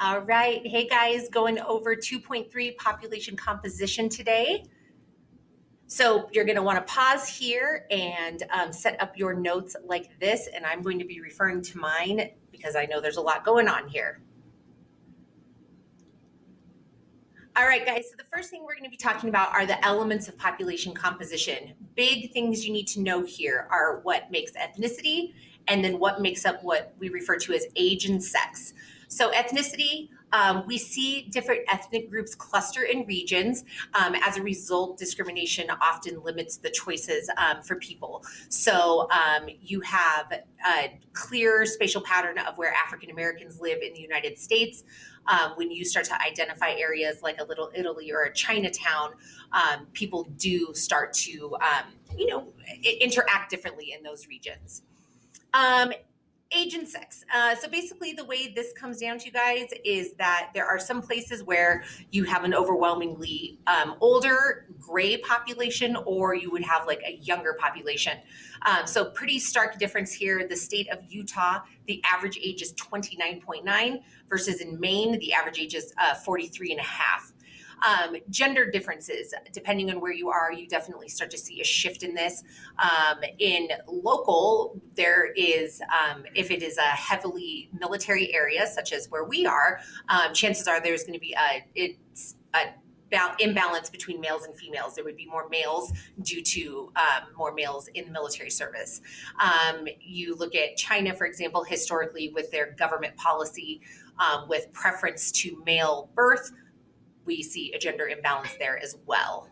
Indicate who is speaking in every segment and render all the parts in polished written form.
Speaker 1: All right. Hey guys, going over 2.3 population composition today. So you're going to want to pause here and set up your notes like this. And I'm going to be referring to mine because I know there's a lot going on here. All right, guys, so the first thing we're going to be talking about are the elements of population composition. Big things you need to know here are what makes ethnicity and then what makes up what we refer to as age and sex. So ethnicity, we see different ethnic groups cluster in regions. As a result, discrimination often limits the choices for people. So you have a clear spatial pattern of where African Americans live in the United States. When you start to identify areas like a Little Italy or a Chinatown, people do start to, interact differently in those regions. Age and sex. So basically, the way this comes down to, you guys, is that there are some places where you have an overwhelmingly older gray population, or you would have like a younger population. So pretty stark difference here. The state of Utah, the average age is 29.9 versus in Maine, the average age is 43 and a half. Gender differences, depending on where you are, you definitely start to see a shift in this. In local, there is, if it is a heavily military area, such as where we are, chances are there's going to be a imbalance between males and females. There would be more males due to more males in the military service. You look at China, for example, historically with their government policy with preference to male birth, we see a gender imbalance there as well.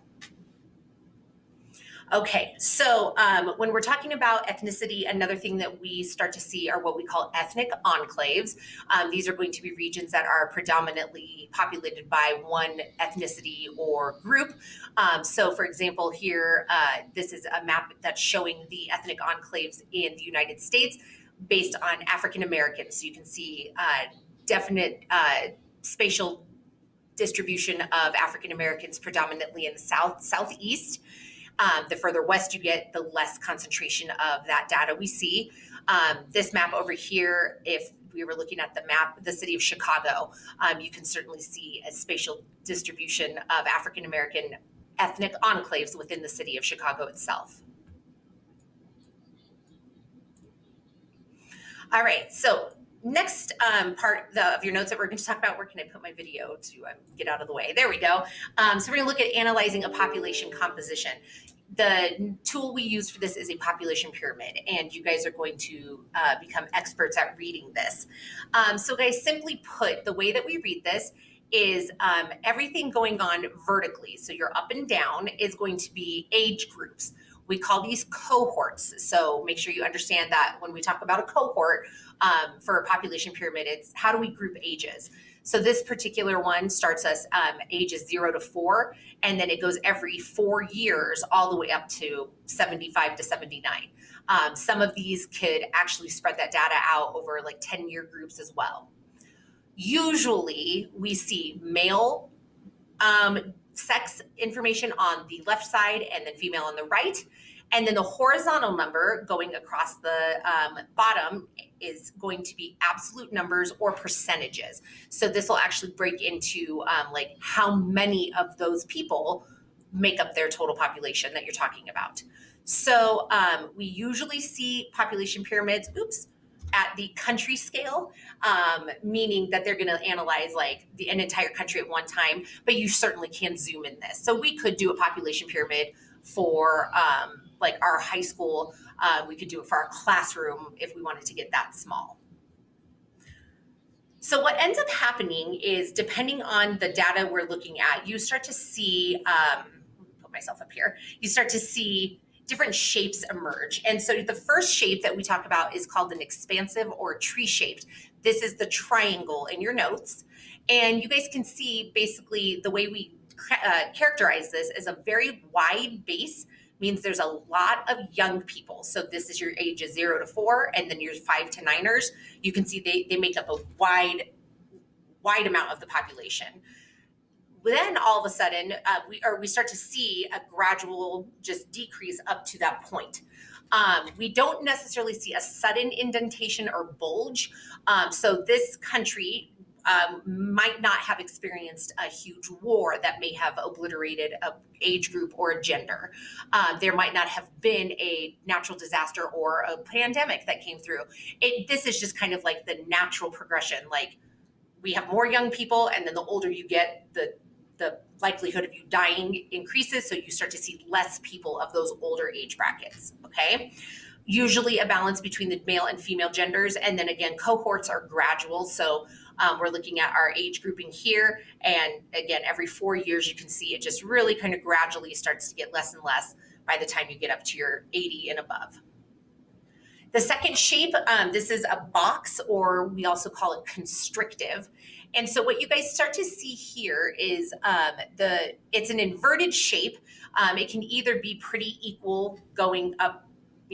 Speaker 1: Okay, so when we're talking about ethnicity, another thing that we start to see are what we call ethnic enclaves. These are going to be regions that are predominantly populated by one ethnicity or group. So for example, here, this is a map that's showing the ethnic enclaves in the United States based on African Americans. So you can see definite spatial distribution of African Americans predominantly in the southeast. The further west you get, the less concentration of that data we see. This map over here, if we were looking at the map, the city of Chicago, you can certainly see a spatial distribution of African American ethnic enclaves within the city of Chicago itself. All right, so next part of your notes that we're going to talk about, where can I put my video to get out of the way? There we go. So we're going to look at analyzing a population composition. The tool we use for this is a population pyramid, and you guys are going to become experts at reading this. So guys, simply put, the way that we read this is everything going on vertically, so your up and down, is going to be age groups. We call these cohorts. So make sure you understand that when we talk about a cohort for a population pyramid, it's how do we group ages? So this particular one starts us ages 0 to 4, and then it goes every 4 years all the way up to 75 to 79. Some of these could actually spread that data out over like 10-year groups as well. Usually we see male sex information on the left side and then female on the right. And then the horizontal number going across the bottom is going to be absolute numbers or percentages. So this will actually break into like how many of those people make up their total population that you're talking about. So we usually see population pyramids, at the country scale, meaning that they're going to analyze like an entire country at one time, but you certainly can zoom in this. So we could do a population pyramid for like our high school. We could do it for our classroom if we wanted to get that small. So what ends up happening is, depending on the data we're looking at, you start to see, put myself up here, you start to see different shapes emerge. And so the first shape that we talk about is called an expansive or tree-shaped. This is the triangle in your notes. And you guys can see basically the way we characterize this as a very wide base means there's a lot of young people. So this is your ages 0 to 4, and then your 5 to 9ers. You can see they make up a wide amount of the population. Then all of a sudden, we start to see a gradual just decrease up to that point. We don't necessarily see a sudden indentation or bulge. So this country might not have experienced a huge war that may have obliterated a age group or a gender. There might not have been a natural disaster or a pandemic that came through. This is just kind of like the natural progression. Like, we have more young people, and then the older you get, the likelihood of you dying increases, so you start to see less people of those older age brackets, okay? Usually a balance between the male and female genders, and then again, cohorts are gradual, so we're looking at our age grouping here, and again, every 4 years you can see it just really kind of gradually starts to get less and less by the time you get up to your 80 and above. The second shape, this is a box, or we also call it constrictive. And so what you guys start to see here is it's an inverted shape. It can either be pretty equal going up,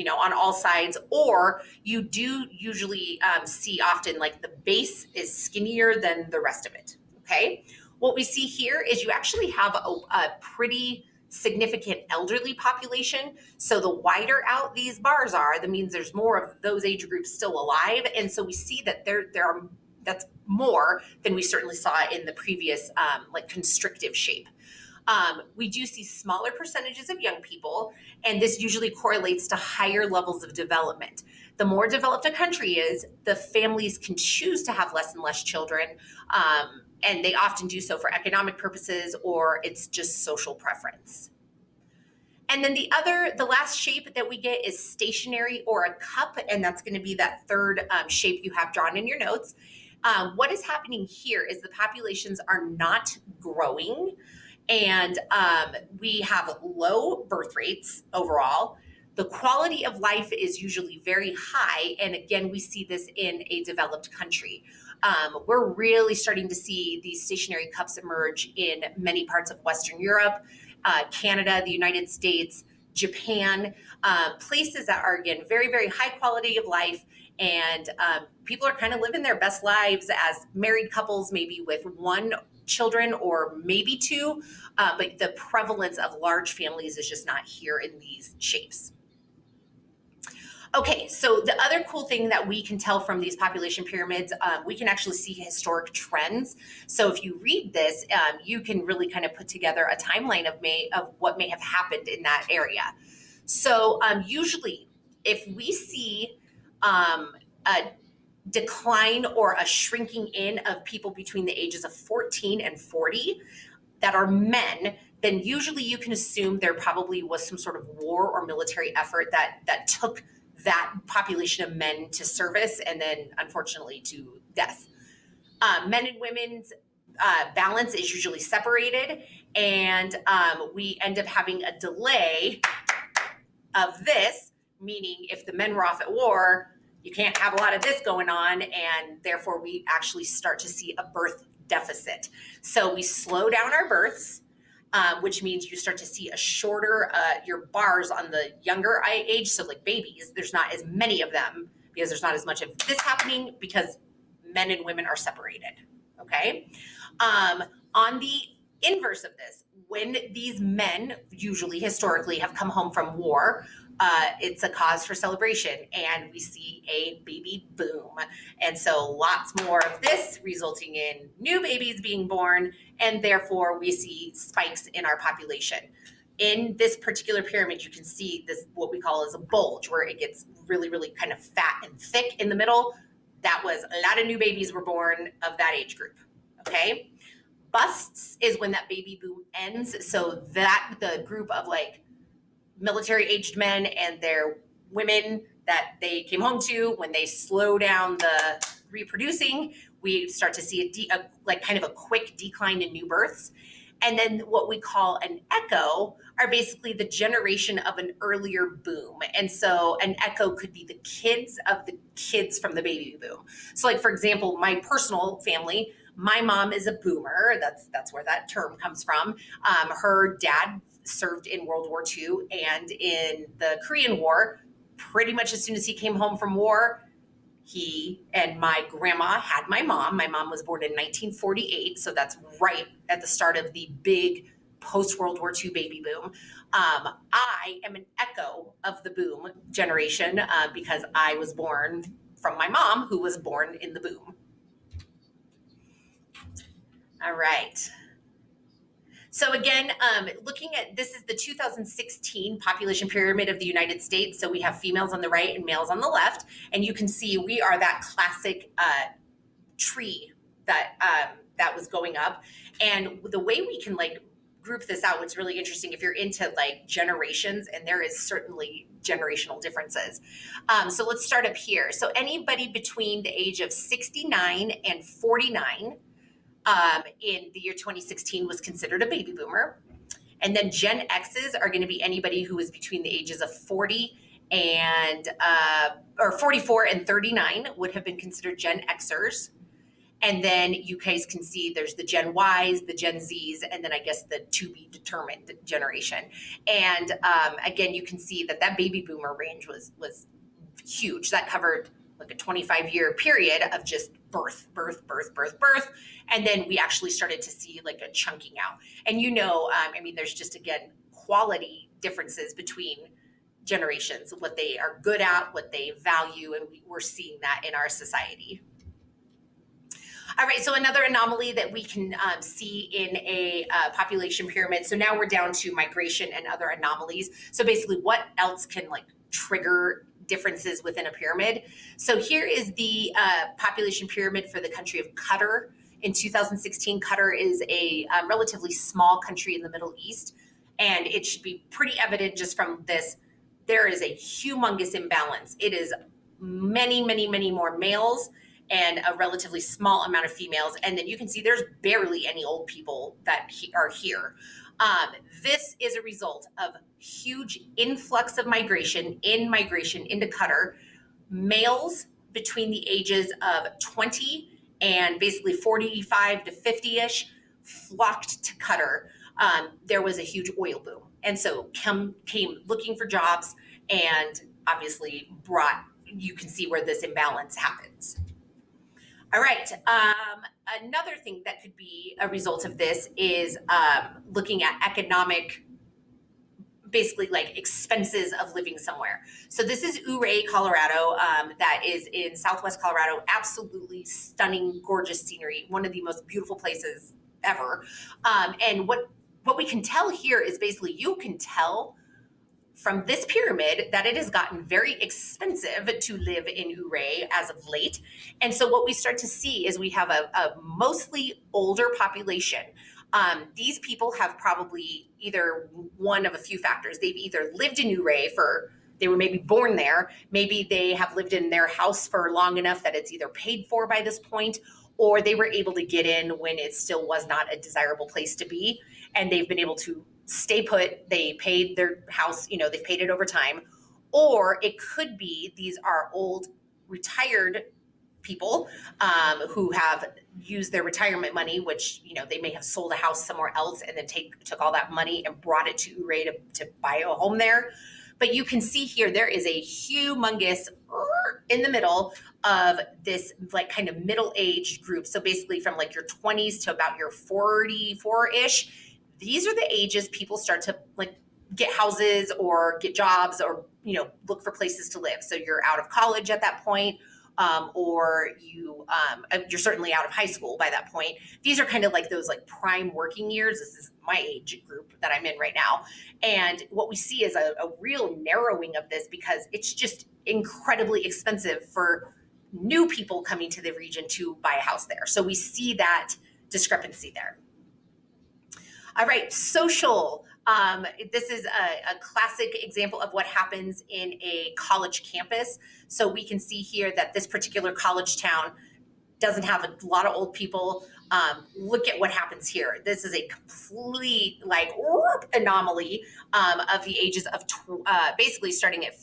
Speaker 1: on all sides, or you do usually see often like the base is skinnier than the rest of it, okay? What we see here is you actually have a pretty significant elderly population. So the wider out these bars are, that means there's more of those age groups still alive. And so we see that that's more than we certainly saw in the previous like constrictive shape. We do see smaller percentages of young people, and this usually correlates to higher levels of development. The more developed a country is, the families can choose to have less and less children, and they often do so for economic purposes, or it's just social preference. And then the last shape that we get is stationary or a cup, and that's going to be that third shape you have drawn in your notes. What is happening here is the populations are not growing, and we have low birth rates overall. The quality of life is usually very high, and again, we see this in a developed country. We're really starting to see these stationary cups emerge in many parts of Western Europe, Canada, the United States, Japan, places that are, again, very, very high quality of life, and people are kind of living their best lives as married couples, maybe with one children or maybe two, but the prevalence of large families is just not here in these shapes. Okay, so the other cool thing that we can tell from these population pyramids, we can actually see historic trends. So if you read this, you can really kind of put together a timeline of what may have happened in that area. So usually, if we see a decline or a shrinking in of people between the ages of 14 and 40 that are men, then usually you can assume there probably was some sort of war or military effort that took that population of men to service and then unfortunately to death. Men and women's balance is usually separated, and we end up having a delay of this, meaning if the men were off at war, you can't have a lot of this going on, and therefore we actually start to see a birth deficit. So we slow down our births, which means you start to see a shorter, your bars on the younger age, so like babies, there's not as many of them because there's not as much of this happening because men and women are separated, okay? On the inverse of this, when these men usually historically have come home from war, it's a cause for celebration, and we see a baby boom. And so lots more of this resulting in new babies being born, and therefore we see spikes in our population. In this particular pyramid, you can see this, what we call as a bulge, where it gets really, really kind of fat and thick in the middle. That was a lot of new babies were born of that age group, okay? Busts is when that baby boom ends. So that the group of like military aged men and their women that they came home to, when they slow down the reproducing, we start to see a like kind of a quick decline in new births. And then what we call an echo are basically the generation of an earlier boom. And so an echo could be the kids of the kids from the baby boom. So like, for example, my personal family, my mom is a boomer. That's where that term comes from. Her dad served in World War II and in the Korean War. Pretty much as soon as he came home from war, he and my grandma had my mom. My mom was born in 1948, so that's right at the start of the big post-World War II baby boom. I am an echo of the boom generation because I was born from my mom, who was born in the boom. All right. So again, looking at this is the 2016 population pyramid of the United States. So we have females on the right and males on the left, and you can see we are that classic tree that was going up. And the way we can like group this out, what's really interesting if you're into like generations, and there is certainly generational differences. So let's start up here. So anybody between the age of 69 and 49 in the year 2016 was considered a baby boomer. And then Gen X's are going to be anybody who is between the ages of 40 and or 44 and 39 would have been considered Gen Xers. And then you guys can see there's the Gen Ys, the Gen Zs, and then I guess the to be determined generation. And again, you can see that baby boomer range was huge. That covered like a 25-year period of just birth. And then we actually started to see like a chunking out. And I mean, there's just, again, quality differences between generations, what they are good at, what they value, and we're seeing that in our society. All right, so another anomaly that we can see in a population pyramid. So now we're down to migration and other anomalies. So basically, what else can like trigger differences within a pyramid? So here is the population pyramid for the country of Qatar. In 2016, Qatar is a relatively small country in the Middle East, and it should be pretty evident just from this. There is a humongous imbalance. It is many more males and a relatively small amount of females. And then you can see there's barely any old people that are here. This is a result of huge influx of migration into Qatar. Males between the ages of 20 and basically 45 to 50-ish flocked to Qatar. There was a huge oil boom. And so came looking for jobs and obviously you can see where this imbalance happens. All right. Another thing that could be a result of this is looking at economic, basically like expenses of living somewhere. So this is Ouray, Colorado, that is in Southwest Colorado. Absolutely stunning, gorgeous scenery. One of the most beautiful places ever. And what we can tell here is basically you can tell from this pyramid that it has gotten very expensive to live in Ouray as of late. And so what we start to see is we have a mostly older population. These people have probably either one of a few factors. They've either lived in Ouray they were maybe born there, maybe they have lived in their house for long enough that it's either paid for by this point, or they were able to get in when it still was not a desirable place to be, and they've been able to stay put. They paid their house, they've paid it over time. Or it could be these are old retired people who have used their retirement money, which, they may have sold a house somewhere else and then took all that money and brought it to Ouray to buy a home there. But you can see here, there is a humongous in the middle of this like kind of middle-aged group. So basically from like your 20s to about your 44-ish, these are the ages people start to like get houses or get jobs or, look for places to live. So you're out of college at that point, or you're certainly out of high school by that point. These are kind of like those like prime working years. This is my age group that I'm in right now. And what we see is a real narrowing of this because it's just incredibly expensive for new people coming to the region to buy a house there. So we see that discrepancy there. All right, social. This is a classic example of what happens in a college campus. So we can see here that this particular college town doesn't have a lot of old people. Look at what happens here. This is a complete like anomaly of the ages of basically starting at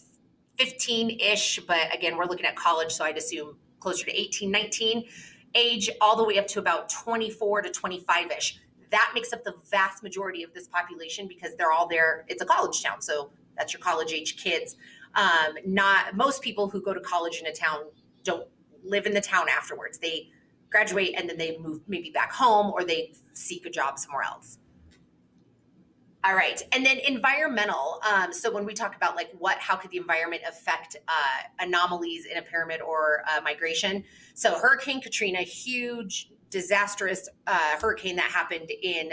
Speaker 1: 15-ish, but again, we're looking at college, so I'd assume closer to 18, 19 age, all the way up to about 24 to 25-ish. That makes up the vast majority of this population because they're all there. It's a college town, so that's your college age kids. Not most people who go to college in a town don't live in the town afterwards. They graduate and then they move maybe back home or they seek a job somewhere else. All right, and then environmental. So when we talk about like how could the environment affect anomalies in a pyramid or migration? So Hurricane Katrina, huge, disastrous hurricane that happened in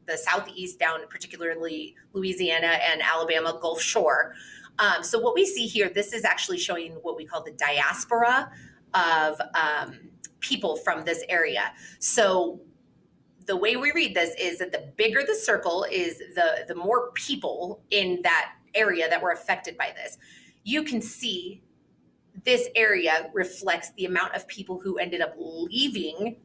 Speaker 1: the southeast, down particularly Louisiana and Alabama Gulf Shore. So what we see here, this is actually showing what we call the diaspora of people from this area. So the way we read this is that the bigger the circle is, the more people in that area that were affected by this. You can see this area reflects the amount of people who ended up leaving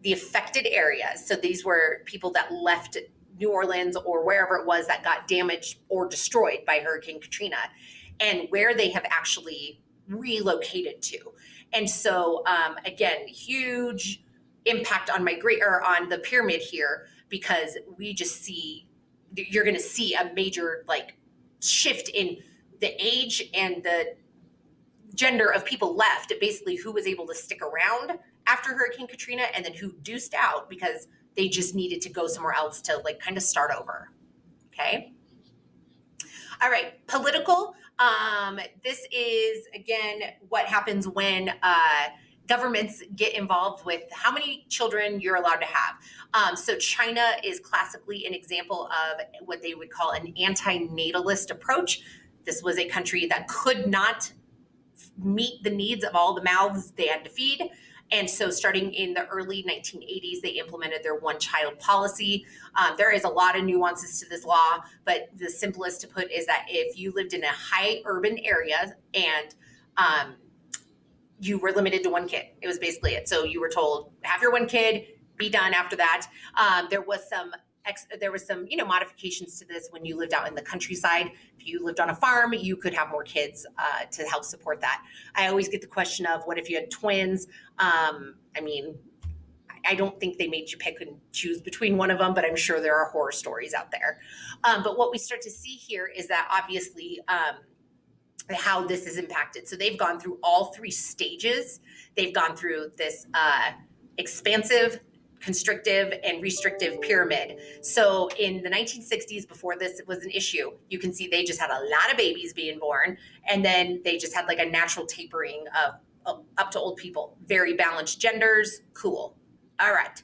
Speaker 1: the affected areas. So these were people that left New Orleans or wherever it was that got damaged or destroyed by Hurricane Katrina, and where they have actually relocated to. And so again, huge impact on on the pyramid here, because we just see, you're going to see a major like shift in the age and the gender of people left, basically who was able to stick around after Hurricane Katrina and then who deuced out because they just needed to go somewhere else to like kind of start over. Okay. All right, political. This is, again, what happens when governments get involved with how many children you're allowed to have. So China is classically an example of what they would call an anti-natalist approach. This was a country that could not meet the needs of all the mouths they had to feed. And so starting in the early 1980s, they implemented their one-child policy. There is a lot of nuances to this law, but the simplest to put is that if you lived in a high urban area and you were limited to one kid, it was basically it. So you were told, have your one kid, be done after that. There was some modifications to this when you lived out in the countryside. If you lived on a farm, you could have more kids to help support that. I always get the question of, what if you had twins? I don't think they made you pick and choose between one of them, but I'm sure there are horror stories out there. But what we start to see here is that obviously how this is impacted. So they've gone through all three stages. They've gone through this expansive, constrictive, and restrictive pyramid. So in the 1960s, before this was an issue, you can see they just had a lot of babies being born, and then they just had like a natural tapering of up to old people. Very balanced genders, cool. All right,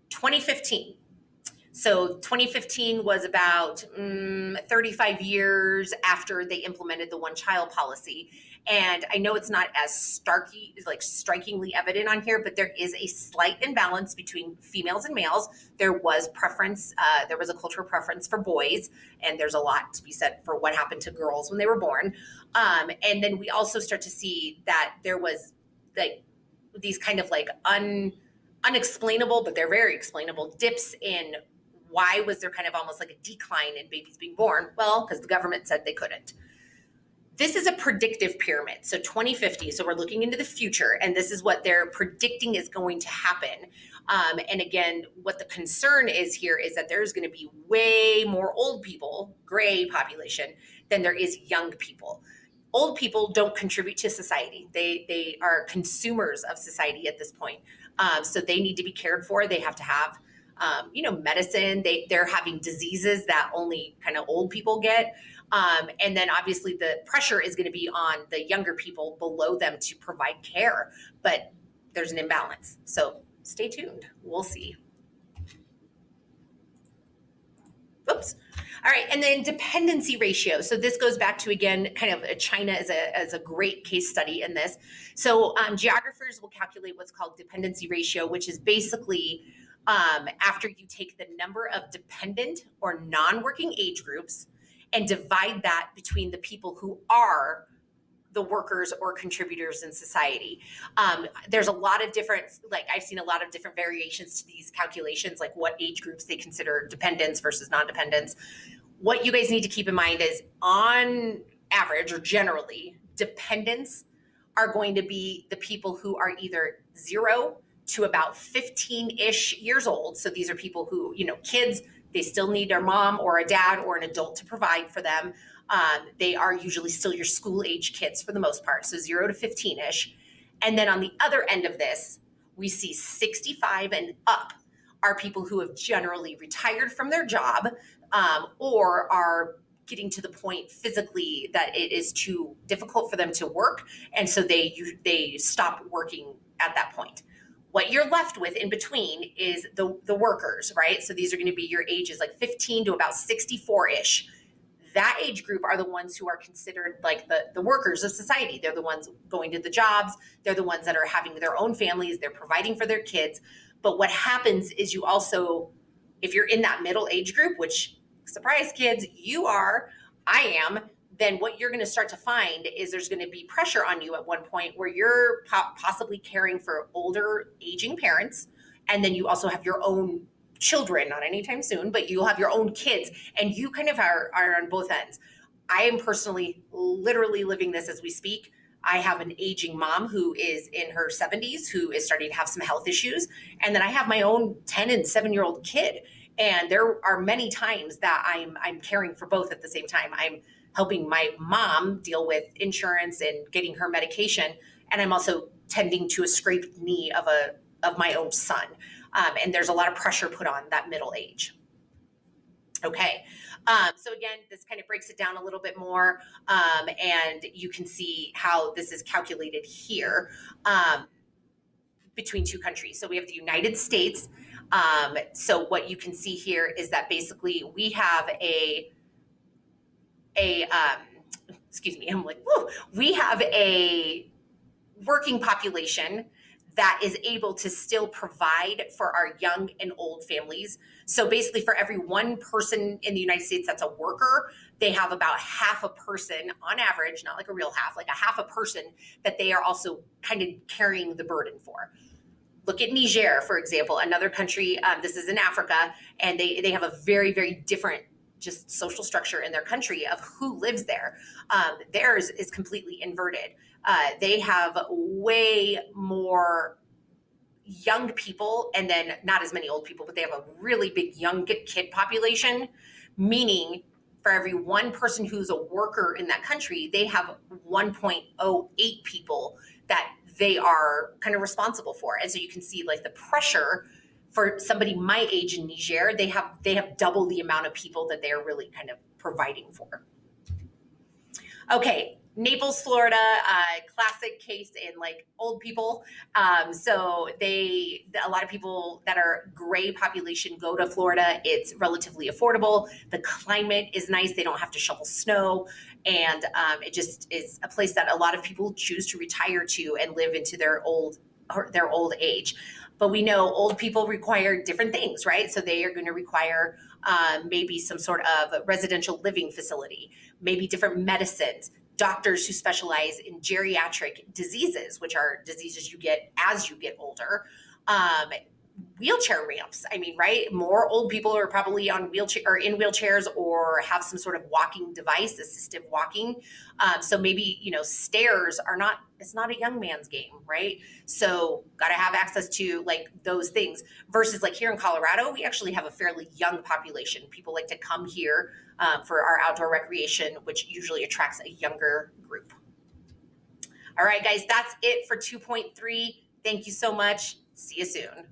Speaker 1: 2015. So 2015 was about 35 years after they implemented the one-child policy. And I know it's not as strikingly evident on here, but there is a slight imbalance between females and males. There was preference, there was a cultural preference for boys, and there's a lot to be said for what happened to girls when they were born. And then we also start to see that there was like these kind of like unexplainable, but they're very explainable dips in why was there kind of almost like a decline in babies being born? Well, because the government said they couldn't. This is a predictive pyramid. So 2050, so we're looking into the future, and this is what they're predicting is going to happen. And again, what the concern is here is that there's going to be way more old people, gray population, than there is young people. Old people don't contribute to society. They are consumers of society at this point. So they need to be cared for. They have to have medicine. They're having diseases that only kind of old people get. And then obviously the pressure is going to be on the younger people below them to provide care, but there's an imbalance. So stay tuned. We'll see. Oops. All right. And then dependency ratio. So this goes back to, again, kind of China as a great case study in this. So geographers will calculate what's called dependency ratio, which is basically after you take the number of dependent or non-working age groups and divide that between the people who are the workers or contributors in society. There's a lot of different, I've seen a lot of different variations to these calculations, like what age groups they consider dependents versus non-dependents. What you guys need to keep in mind is, on average or generally, dependents are going to be the people who are either 0 to about 15-ish years old. So these are people who, kids, they still need their mom or a dad or an adult to provide for them. They are usually still your school age kids for the most part, so 0 to 15-ish. And then on the other end of this, we see 65 and up are people who have generally retired from their job, or are getting to the point physically that it is too difficult for them to work, and so they stop working at that point. What you're left with in between is the workers, right? So these are going to be your ages like 15 to about 64-ish. That age group are the ones who are considered like the workers of society. They're the ones going to the jobs. They're the ones that are having their own families. They're providing for their kids. But what happens is you also, if you're in that middle age group, which, surprise kids, you are, I am, then what you're going to start to find is there's going to be pressure on you at one point where you're possibly caring for older aging parents. And then you also have your own children, not anytime soon, but you'll have your own kids, and you kind of are on both ends. I am personally literally living this as we speak. I have an aging mom who is in her 70s who is starting to have some health issues. And then I have my own 10 and 7-year-old kid. And there are many times that I'm caring for both at the same time. I'm helping my mom deal with insurance and getting her medication. And I'm also tending to a scraped knee of my own son. And there's a lot of pressure put on that middle age. Okay, so again, this kind of breaks it down a little bit more, and you can see how this is calculated here between two countries. So we have the United States. So what you can see here is that basically we have excuse me, I'm like, whoa, we have a working population that is able to still provide for our young and old families. So basically for every one person in the United States that's a worker, they have about half a person on average, not like a real half, like a half a person that they are also kind of carrying the burden for. Look at Niger, for example, another country, this is in Africa, and they have a very, very different just social structure in their country of who lives there. Theirs is completely inverted. They have way more young people and then not as many old people, but they have a really big young kid population, meaning for every one person who's a worker in that country, they have 1.08 people that they are kind of responsible for. And so you can see like the pressure for somebody my age in Niger, they have double the amount of people that they are really kind of providing for. Okay, Naples, Florida, classic case in like old people. So a lot of people that are gray population go to Florida. It's relatively affordable. The climate is nice. They don't have to shovel snow. And it just is a place that a lot of people choose to retire to and live into their old age. But we know old people require different things, right? So they are going to require maybe some sort of residential living facility, maybe different medicines, doctors who specialize in geriatric diseases, which are diseases you get as you get older, wheelchair ramps. I mean, right? More old people are probably on wheelchair or in wheelchairs or have some sort of walking device, assistive walking. So maybe, stairs it's not a young man's game, right? So got to have access to like those things versus like here in Colorado, we actually have a fairly young population. People like to come here for our outdoor recreation, which usually attracts a younger group. All right, guys, that's it for 2.3. Thank you so much. See you soon.